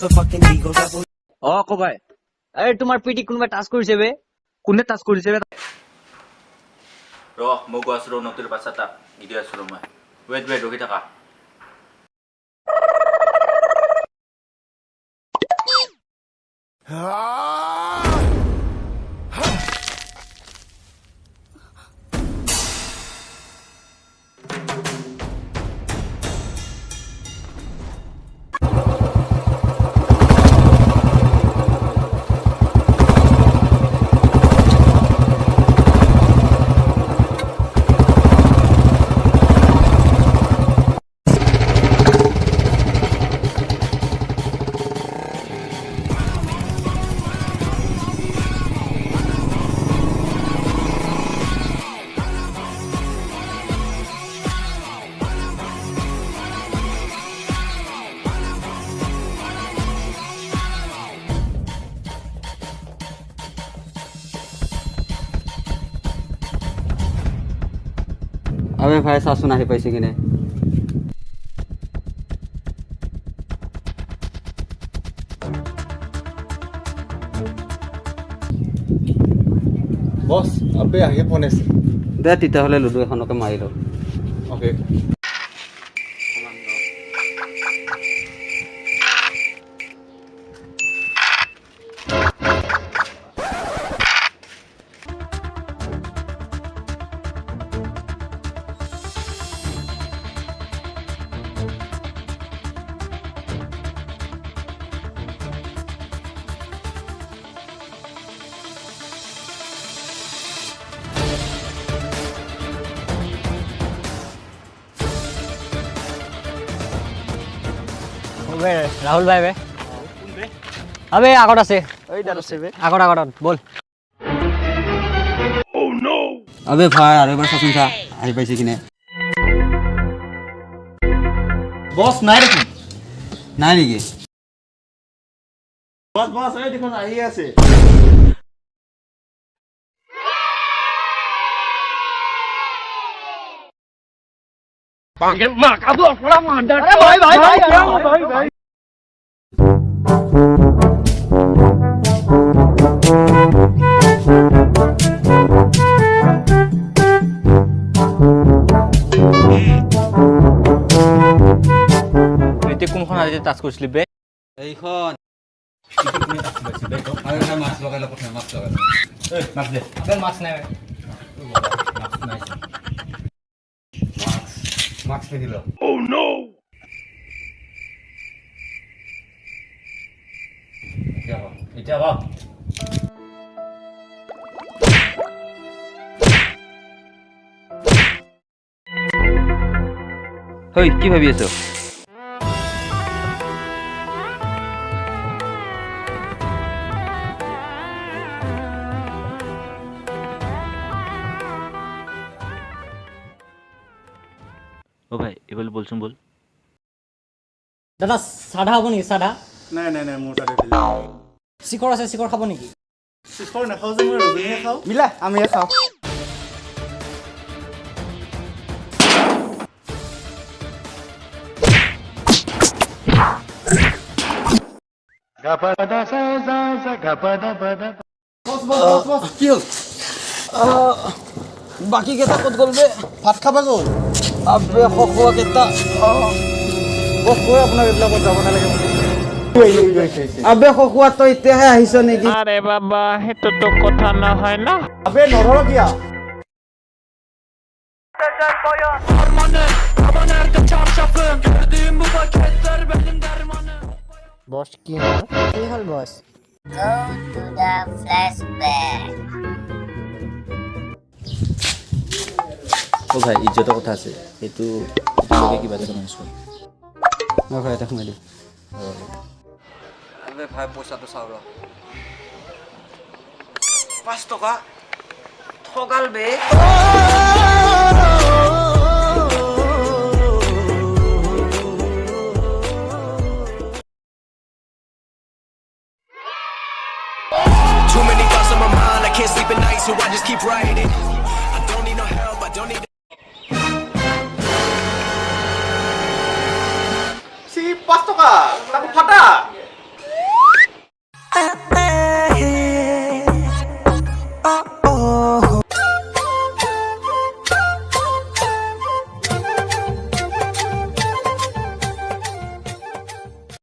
কো ভাই আৰে তোমাৰ পিটি কোনবা টাচ কৰিছে বে কোনে টাচ কৰিছে বে ৰ মই গৈ আছো ৰ নতুন বাচ্চা এটা গিদি আছো ৰ মই ৱেট ৰখি থাকা अबे भाई सासू नाही पैसे किने বস আবে আহি ফোন আছে দে তিতা হলে লুডু এখনকে মাৰি লও ওকে বে রাহুল ভাই বে আবে আগত আছে এই দাঁত আছে বে আগত বল अबे भाई আৰু এবাৰ চাচোন চা আহি পাইছে কিনে বস নাই দেখোন নাই নেকি বস এই দেখোন আহি আছে ভাই কোনখন আজি টাচ কৰিছিলি বে এইখন আরে ভাই মাছ লগাইলা প্রথমে মাছ লগাইলা এই মাছ দে আবে মাছ নাই মাছ নাই মাছ কে দিল ও নো এতিয়া ৰ হই কি ভাবি আছো ও ভাই এবাৰ বলছুন বল দাদা সাদা হ'ব নেকি সাদা নাই মোৰ তাতে শিখৰ আছে শিখৰ খাব নেকি শিখৰ নাখাও যে মই ৰজনীহে খাও মিলা আমি খাও গাপাদা সা সা সা গাপাদা বাদা বস কি হল বাকি কেটা কত গলবে ভাত খাবা গ'ল আবে খোৱা কেটা বস কৈ আপোনাৰ এইবিলাকত যাব নালাগে আবে খোৱা তো এতিয়াহে আহিছ নেকি আৰে বাবা হেতো তো কথা না হয় না আবে নধৰ কিয়া বস কি হল বস Go to the flashback. ও ভাই ইজ্জতৰ কথা আছে সেইটো কিবা এটা মানিছো ভাই এটা সোমাই দি আবে ভাই পইচাটো চাও ৰ 5 টকা ঠগাল বে Too many thoughts on my mind, I can't sleep at night, so I just keep writing. I don't need no help, I don't need. সি 5 টকা তাকো ফাটা oh.